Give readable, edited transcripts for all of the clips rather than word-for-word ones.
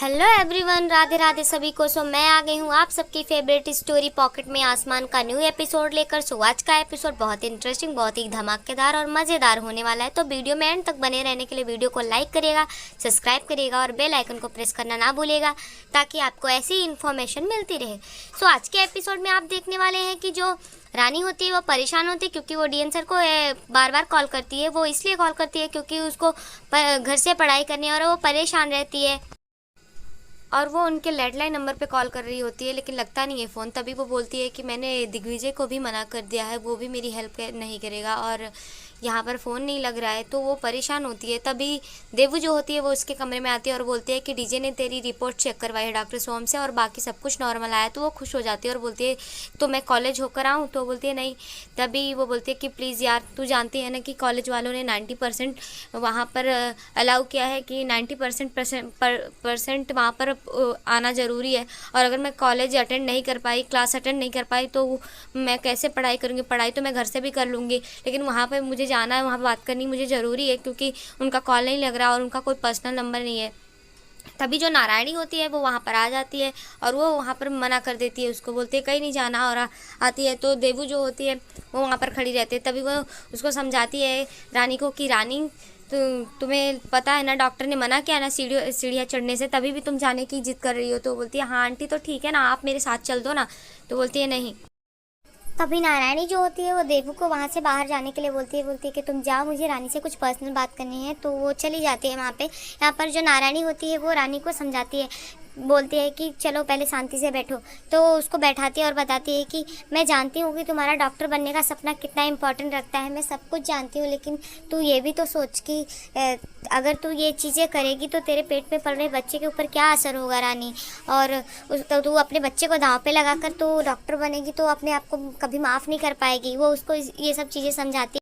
Hello everyone, Radhe Radhe सभी को। मैं आ गई हूँ आप सबकी फेवरेट स्टोरी पॉकेट में आसमान का न्यू एपिसोड लेकर। आज का एपिसोड बहुत इंटरेस्टिंग, बहुत ही धमाकेदार और मज़ेदार होने वाला है। तो वीडियो में एंड तक बने रहने के लिए वीडियो को लाइक करिएगा, सब्सक्राइब करिएगा और बेल आइकन को प्रेस करना ना भूलिएगा, ताकि आपको ऐसी इन्फॉर्मेशन मिलती रहे। आज के एपिसोड में आप देखने वाले हैं कि जो रानी होती है वो परेशान होती है, क्योंकि वो डीएन सर को बार बार कॉल करती है। वो इसलिए कॉल करती है क्योंकि उसको घर से पढ़ाई करनी है और वो परेशान रहती है, और वो उनके लैंडलाइन नंबर पे कॉल कर रही होती है, लेकिन लगता नहीं है फ़ोन। तभी वो बोलती है कि मैंने दिग्विजय को भी मना कर दिया है, वो भी मेरी हेल्प नहीं करेगा और यहाँ पर फ़ोन नहीं लग रहा है। तो वो परेशान होती है। तभी देवू जो होती है वो उसके कमरे में आती है और बोलती है कि डीजे ने तेरी रिपोर्ट चेक करवाई है डॉक्टर सोम से और बाकी सब कुछ नॉर्मल आया। तो वो खुश हो जाती है और बोलती है तो मैं कॉलेज होकर आऊँ? तो बोलती है नहीं। तभी वो बोलती है कि प्लीज़ यार, तू जानती है ना कि कॉलेज वालों ने 90% वहाँ पर अलाउ किया है कि 90% वहाँ पर आना ज़रूरी है, और अगर मैं कॉलेज अटेंड नहीं कर पाई, क्लास अटेंड नहीं कर पाई, तो मैं कैसे पढ़ाई करूँगी? पढ़ाई तो मैं घर से भी कर लूँगी, लेकिन वहाँ पे मुझे जाना है, वहाँ बात करनी मुझे ज़रूरी है, क्योंकि उनका कॉल नहीं लग रहा और उनका कोई पर्सनल नंबर नहीं है। तभी जो नारायणी होती है वो वहाँ पर आ जाती है और वो वहाँ पर मना कर देती है, उसको बोलती है कहीं नहीं जाना, और आती है तो देवू जो होती है वो वहाँ पर खड़ी रहती है। तभी वो उसको समझाती है रानी को कि रानी, तो तुम्हें पता है ना, डॉक्टर ने मना किया ना सीढ़ियाँ चढ़ने से, तभी भी तुम जाने की जिद कर रही हो। तो बोलती है हाँ आंटी, तो ठीक है ना, आप मेरे साथ चल दो ना। तो बोलती है नहीं। तभी नारायणी जो होती है वो देवू को वहाँ से बाहर जाने के लिए बोलती है कि तुम जाओ, मुझे रानी से कुछ पर्सनल बात करनी है। तो वो चली जाती है वहाँ पे। यहाँ पर जो नारायणी होती है वो रानी को समझाती है, बोलती है कि चलो पहले शांति से बैठो। तो उसको बैठाती है और बताती है कि मैं जानती हूँ कि तुम्हारा डॉक्टर बनने का सपना कितना इम्पोर्टेंट रखता है, मैं सब कुछ जानती हूँ, लेकिन तू ये भी तो सोच कि अगर तू ये चीज़ें करेगी तो तेरे पेट में पल रहे बच्चे के ऊपर क्या असर होगा रानी। और तो तू अपने बच्चे को दांव पे लगा कर तो डॉक्टर बनेगी तो अपने आप को कभी माफ़ नहीं कर पाएगी। वो उसको ये सब चीज़ें समझाती है।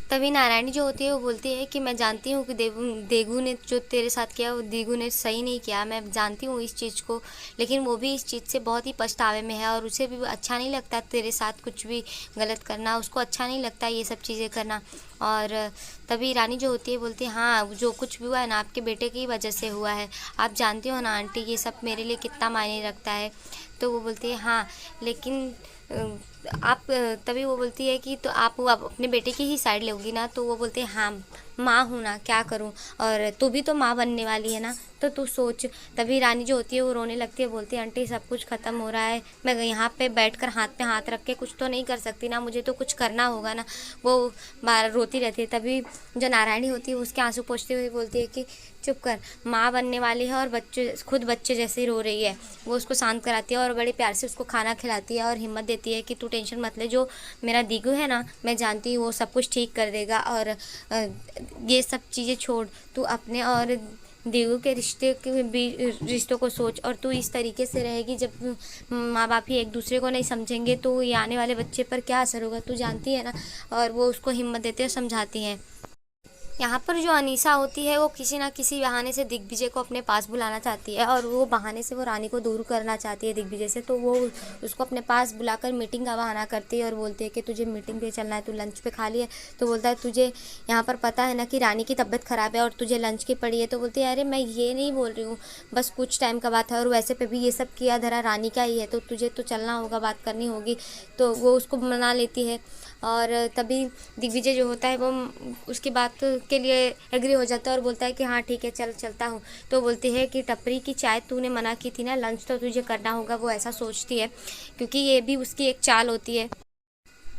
तभी नारायणी जो होती है वो बोलती है कि मैं जानती हूँ कि देगू ने जो तेरे साथ किया वो देगू ने सही नहीं किया, मैं जानती हूँ इस चीज़ को, लेकिन वो भी इस चीज़ से बहुत ही पछतावे में है और उसे भी अच्छा नहीं लगता तेरे साथ कुछ भी गलत करना, उसको अच्छा नहीं लगता ये सब चीज़ें करना। और तभी रानी जो होती है बोलती है हाँ, जो कुछ भी हुआ है ना आपके बेटे की वजह से हुआ है, आप जानती हो ना आंटी, ये सब मेरे लिए कितना मायने रखता है। तो वो बोलती है हाँ, लेकिन आप, तभी वो बोलती है कि तो आप अपने बेटे की ही साइड लोगी ना? तो वो बोलते हैं हाँ माँ हूँ ना, क्या करूँ, और तू भी तो माँ बनने वाली है ना, तो तू सोच। तभी रानी जो होती है वो रोने लगती है, बोलती है आंटी सब कुछ ख़त्म हो रहा है, मैं यहाँ पे बैठकर हाथ पे हाथ रख के कुछ तो नहीं कर सकती ना, मुझे तो कुछ करना होगा ना। वो बार रोती रहती है। तभी जो नारायणी होती है उसके आंसू पोंछते हुए बोलती है कि चुप कर, माँ बनने वाली है और बच्चे खुद बच्चे जैसे ही रो रही है। वो उसको शांत कराती है और बड़े प्यार से उसको खाना खिलाती है और हिम्मत देती है कि तू टेंशन मत ले, जो मेरा दीगू है ना, मैं जानती हूँ वो सब कुछ ठीक कर देगा, और ये सब चीज़ें छोड़, तू अपने और देवू के रिश्तों को सोच, और तू इस तरीके से रहेगी जब माँ बाप ही एक दूसरे को नहीं समझेंगे तो ये आने वाले बच्चे पर क्या असर होगा, तू जानती है ना। और वो उसको हिम्मत देते और समझाती हैं। यहाँ पर जो अनीसा होती है वो किसी ना किसी बहाने से दिग्विजय को अपने पास बुलाना चाहती है, और वो बहाने से वो रानी को दूर करना चाहती है दिग्विजय से। तो वो उसको अपने पास बुलाकर मीटिंग का बहाना करती है और बोलती है कि तुझे मीटिंग पे चलना है, तू लंच पे खा लिया। तो बोलता है तुझे यहाँ पर पता है ना कि रानी की तबीयत ख़राब है और तुझे लंच की पड़ी है। तो बोलती है अरे मैं ये नहीं बोल रही हूँ, बस कुछ टाइम का बात है, और वैसे पे भी ये सब किया धरा रानी का ही है, तो तुझे तो चलना होगा, बात करनी होगी। तो वो उसको मना लेती है, और तभी दिग्विजय जो होता है वो उसकी बात के लिए एग्री हो जाता है और बोलता है कि हाँ ठीक है चलता हूँ। तो बोलती है कि टपरी की चाय तूने मना की थी ना, लंच तो तुझे करना होगा। वो ऐसा सोचती है क्योंकि ये भी उसकी एक चाल होती है।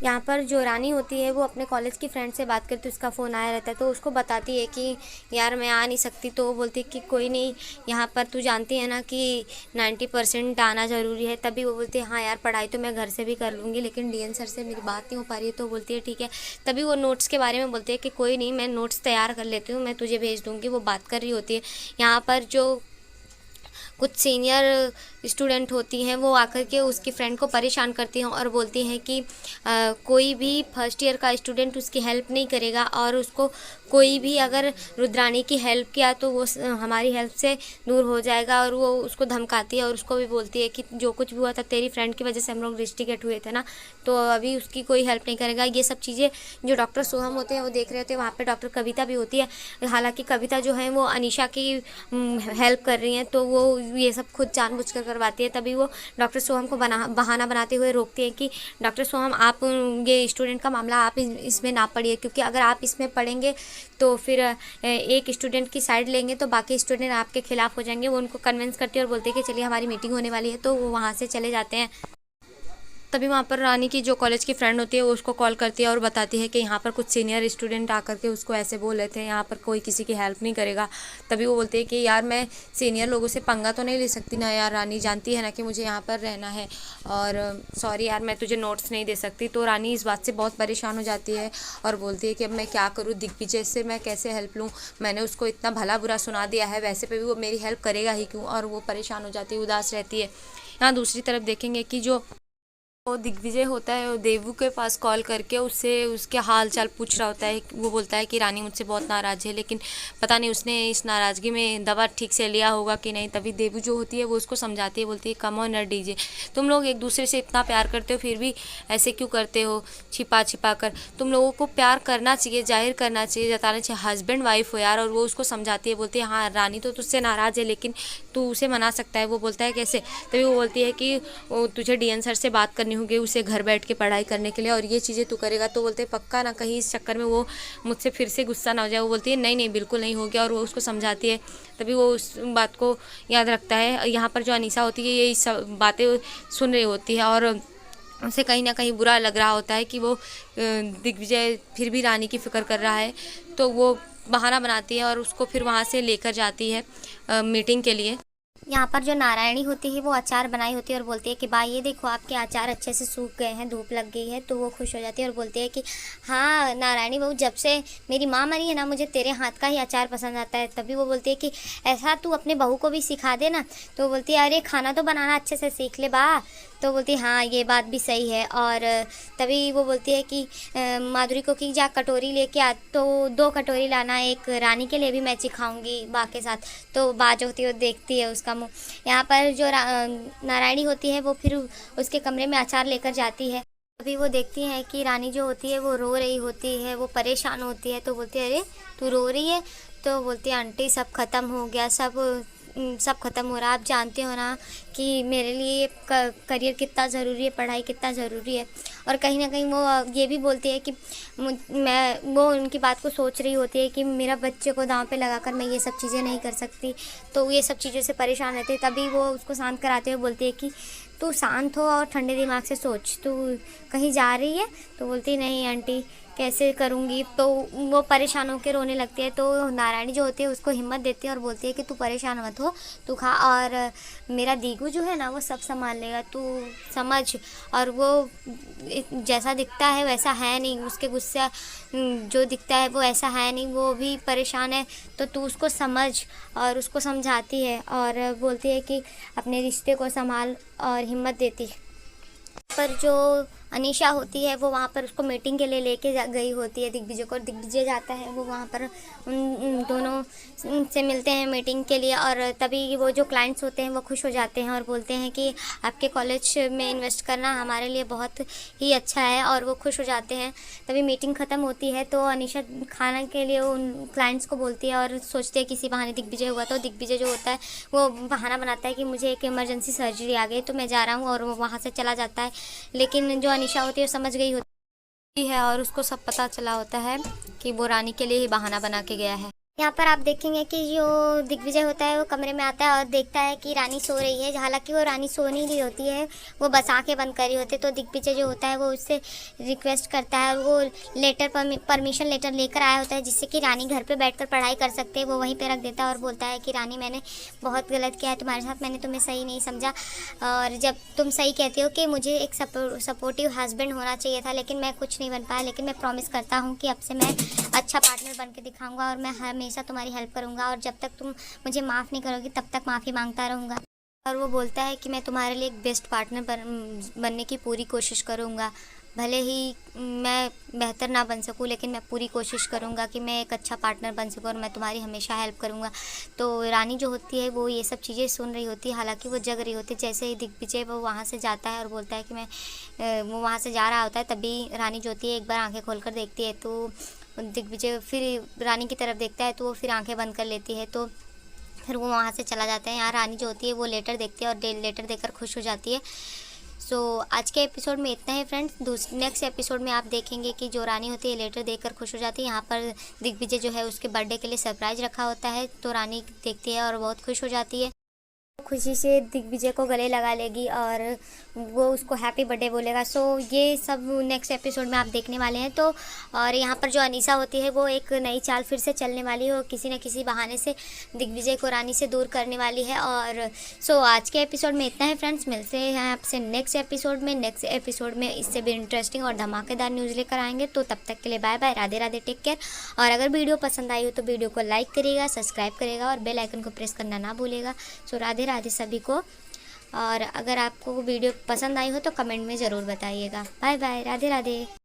यहाँ पर जो रानी होती है वो अपने कॉलेज की फ्रेंड से बात करती है, उसका फ़ोन आया रहता है, तो उसको बताती है कि यार मैं आ नहीं सकती। तो वो बोलती है कि कोई नहीं, यहाँ पर तू जानती है ना कि 90% आना ज़रूरी है। तभी वो बोलती है हाँ यार, पढ़ाई तो मैं घर से भी कर लूँगी, लेकिन डीएन सर से मेरी बात नहीं हो पा रही है। तो बोलती है ठीक है। तभी वो नोट्स के बारे में बोलती है कि कोई नहीं, मैं नोट्स तैयार कर लेती हूँ, मैं तुझे भेज दूँगी। वो बात कर रही होती है। यहाँ पर जो कुछ सीनियर स्टूडेंट होती हैं वो आकर के उसकी फ्रेंड को परेशान करती हैं और बोलती हैं कि कोई भी फर्स्ट ईयर का स्टूडेंट उसकी हेल्प नहीं करेगा, और उसको कोई भी अगर रुद्रानी की हेल्प किया तो वो हमारी हेल्प से दूर हो जाएगा। और वो उसको धमकाती है और उसको भी बोलती है कि जो कुछ भी हुआ था तेरी फ्रेंड की वजह से हम लोग रिस्ट्रिकेट हुए थे ना, तो अभी उसकी कोई हेल्प नहीं करेगा। ये सब चीज़ें जो डॉक्टर सोहम होते हैं वो देख रहे होते हैं। वहाँ पे डॉक्टर कविता भी होती है, हालांकि कविता जो है वो अनीशा की हेल्प कर रही हैं, तो वो ये सब खुद जानबूझकर करवाती है। तभी वो डॉक्टर सोहम को बहाना बनाते हुए रोकती है कि डॉक्टर सोहम, आप ये स्टूडेंट का मामला आप इसमें ना पढ़िए, क्योंकि अगर आप इसमें पढ़ेंगे तो फिर एक स्टूडेंट की साइड लेंगे तो बाकी स्टूडेंट आपके खिलाफ हो जाएंगे। वो उनको कन्विंस करती है और बोलते हैं कि चलिए हमारी मीटिंग होने वाली है, तो वो वहाँ से चले जाते हैं। तभी वहाँ पर रानी की जो कॉलेज की फ्रेंड होती है वो उसको कॉल करती है और बताती है कि यहाँ पर कुछ सीनियर स्टूडेंट आकर के उसको ऐसे बोल रहे थे, यहाँ पर कोई किसी की हेल्प नहीं करेगा। तभी वो बोलती है कि यार मैं सीनियर लोगों से पंगा तो नहीं ले सकती ना यार, रानी जानती है ना कि मुझे यहाँ पर रहना है, और सॉरी यार मैं तुझे नोट्स नहीं दे सकती। तो रानी इस बात से बहुत परेशान हो जाती है और बोलती है कि अब मैं क्या करूँ, दिग्विजय से मैं कैसे हेल्प लूँ, मैंने उसको इतना भला बुरा सुना दिया है, वैसे पे भी वो मेरी हेल्प करेगा ही क्यों। और वो परेशान हो जाती है, उदास रहती है। यहाँ दूसरी तरफ देखेंगे कि जो वो दिग्विजय होता है वो देवू के पास कॉल करके उससे उसके हाल चाल पूछ रहा होता है। वो बोलता है कि रानी मुझसे बहुत नाराज़ है, लेकिन पता नहीं उसने इस नाराज़गी में दवा ठीक से लिया होगा कि नहीं। तभी देवू जो होती है वो उसको समझाती है, बोलती है कम ऑन डीजे, तुम लोग एक दूसरे से इतना प्यार करते हो फिर भी ऐसे क्यों करते हो छिपा छिपा कर, तुम लोगों को प्यार करना चाहिए, जाहिर करना चाहिए, जताना चाहिए, हस्बैंड वाइफ हो यार। और वो उसको समझाती है, बोलती है हाँ रानी तो तुझसे नाराज़ है लेकिन तू उसे मना सकता है। वो बोलता है कैसे। तभी वो बोलती है कि तुझे डीएन सर से बात करनी होगी उसे घर बैठ के पढ़ाई करने के लिए, और ये चीज़ें तू करेगा। तो बोलते हैं पक्का ना, कहीं इस चक्कर में वो मुझसे फिर से गुस्सा ना हो जाए। वो बोलती है नहीं नहीं बिल्कुल नहीं हो गया, और वो उसको समझाती है। तभी वो उस बात को याद रखता है। यहाँ पर जो अनीसा होती है ये सब बातें सुन रही होती है और उसे कहीं ना कहीं बुरा लग रहा होता है कि वो दिग्विजय फिर भी रानी की फ़िक्र कर रहा है। तो वो बहाना बनाती है और उसको फिर वहाँ से लेकर जाती है मीटिंग के लिए। यहाँ पर जो नारायणी होती है वो अचार बनाई होती है और बोलती है कि भाई ये देखो आपके अचार अच्छे से सूख गए हैं, धूप लग गई है। तो वो खुश हो जाती है और बोलती है कि हाँ नारायणी बहू, जब से मेरी माँ मरी है ना मुझे तेरे हाथ का ही अचार पसंद आता है। तभी वो बोलती है कि ऐसा तू अपने बहू को भी सिखा दे ना। तो वो बोलती है अरे खाना तो बनाना अच्छे से सीख ले बा। तो बोलती है हाँ ये बात भी सही है। और तभी वो बोलती है कि माधुरी को कि जा कटोरी लेके आ, तो 2 कटोरी लाना, एक रानी के लिए भी मैं सिखाऊंगी बा के साथ। तो बा जो होती है वो देखती है उसका मुँह। यहाँ पर जो नारायणी होती है वो फिर उसके कमरे में अचार लेकर जाती है। अभी वो देखती हैं कि रानी जो होती है वो रो रही होती है, वो परेशान होती है। तो बोलती है अरे तू रो रही है। तो बोलती है आंटी सब ख़त्म हो गया, सब ख़त्म हो रहा है। आप जानते हो ना कि मेरे लिए करियर कितना ज़रूरी है, पढ़ाई कितना ज़रूरी है। और कहीं ना कहीं वो ये भी बोलती है कि वो उनकी बात को सोच रही होती है कि मेरा बच्चे को दांव पे लगाकर मैं ये सब चीज़ें नहीं कर सकती। तो ये सब चीज़ों से परेशान रहती है। तभी वो उसको शांत कराते हुए बोलती है कि तू शांत हो और ठंडे दिमाग से सोच, तू कहीं जा रही है। तो बोलती नहीं आंटी कैसे करूँगी। तो वो परेशान होकर रोने लगती है। तो नारायणी जो होती है उसको हिम्मत देती है और बोलती है कि तू परेशान मत हो, तू खा, और मेरा दीगू जो है ना वो सब संभाल लेगा, तू समझ। और वो जैसा दिखता है वैसा है नहीं, उसके गुस्सा जो दिखता है वो ऐसा है नहीं, वो भी परेशान है। तो तू उसको समझ। और उसको समझाती है और बोलती है कि अपने रिश्ते को संभाल और हिम्मत देती है। पर जो अनीशा होती है वो वहाँ पर उसको मीटिंग के लिए लेके गई होती है दिग्विजय को, और दिग्विजय जाता है वो वहाँ पर उन दोनों से मिलते हैं मीटिंग के लिए। और तभी वो जो क्लाइंट्स होते हैं वो खुश हो जाते हैं और बोलते हैं कि आपके कॉलेज में इन्वेस्ट करना हमारे लिए बहुत ही अच्छा है, और वो खुश हो जाते हैं। तभी मीटिंग ख़त्म होती है तो अनीशा खाना के लिए उन क्लाइंट्स को बोलती है और सोचती है किसी बहाने दिग्विजय हुआ। तो दिग्विजय जो होता है वो बहाना बनाता है कि मुझे एक इमरजेंसी सर्जरी आ गई तो मैं जा रहा हूँ, और वो वहाँ से चला जाता है। लेकिन जो अनीशा होती है वो समझ गई होती है और उसको सब पता चला होता है कि वो रानी के लिए ही बहाना बना के गया है। यहाँ पर आप देखेंगे कि जो दिग्विजय होता है वो कमरे में आता है और देखता है कि रानी सो रही है। हालांकि वो रानी सो नहीं रही होती है, वो बस आंखें बंद कर रही होती है। तो दिग्विजय जो होता है वो उससे रिक्वेस्ट करता है और वो लेटर परमिशन लेटर लेकर आया होता है जिससे कि रानी घर पे बैठकर पढ़ाई कर सकते हैं। वो वहीं पर रख देता है और बोलता है कि रानी मैंने बहुत गलत किया है तुम्हारे साथ, मैंने तुम्हें सही नहीं समझा। और जब तुम सही कहते हो कि मुझे एक सपोर्टिव हस्बैंड होना चाहिए था, लेकिन मैं कुछ नहीं बन पाया, लेकिन मैं प्रॉमिस करता हूँ कि अब से मैं अच्छा पार्टनर बन के दिखाऊँगा और मैं हमेशा तुम्हारी हेल्प करूँगा, और जब तक तुम मुझे माफ़ नहीं करोगी तब तक माफ़ी मांगता रहूँगा। और वो बोलता है कि मैं तुम्हारे लिए एक बेस्ट पार्टनर बनने की पूरी कोशिश करूँगा। भले ही मैं बेहतर ना बन सकूँ, लेकिन मैं पूरी कोशिश करूँगा कि मैं एक अच्छा पार्टनर बन सकूँ और मैं तुम्हारी हमेशा हेल्प करूँगा। तो रानी जो होती है वो ये सब चीज़ें सुन रही होती है, हालांकि वो जग रही होती है। जैसे ही दिग्विजय वो वहाँ से जाता है और बोलता है कि वो वहाँ से जा रहा होता है, तभी रानी जो होती है एक बार आँखें खोल कर देखती है। तो दिग्विजय फिर रानी की तरफ देखता है, तो वो फिर आँखें बंद कर लेती है। तो फिर वो वहाँ से चला जाता है। यहाँ रानी जो होती है वो लेटर देखती है और लेटर देखकर खुश हो जाती है। सो आज के एपिसोड में इतना ही फ्रेंड्स। नेक्स्ट एपिसोड में आप देखेंगे कि जो रानी होती है लेटर देखकर खुश हो जाती है। यहाँ पर दिग्विजय जो है उसके बर्थडे के लिए सरप्राइज़ रखा होता है, तो रानी देखती है और बहुत खुश हो जाती है। खुशी से दिग्विजय को गले लगा लेगी और वो उसको हैप्पी बर्थडे बोलेगा। सो ये सब नेक्स्ट एपिसोड में आप देखने वाले हैं। तो और यहाँ पर जो अनीसा होती है वो एक नई चाल फिर से चलने वाली है और किसी न किसी बहाने से दिग्विजय को रानी से दूर करने वाली है। और सो आज के एपिसोड में इतना है फ्रेंड्स। मिलते हैं आपसे नेक्स्ट एपिसोड में इससे भी इंटरेस्टिंग और धमाकेदार न्यूज़ लेकर आएंगे। तो तब तक के लिए bye bye, Radhe Radhe, take care. और अगर वीडियो पसंद आई हो तो वीडियो को लाइक करिएगा, सब्सक्राइब करेगा और बेल आइकन को प्रेस करना ना भूलेगा। सो राधे राधे सभी को। और अगर आपको वीडियो पसंद आई हो तो कमेंट में ज़रूर बताइएगा। Bye bye, Radhe Radhe.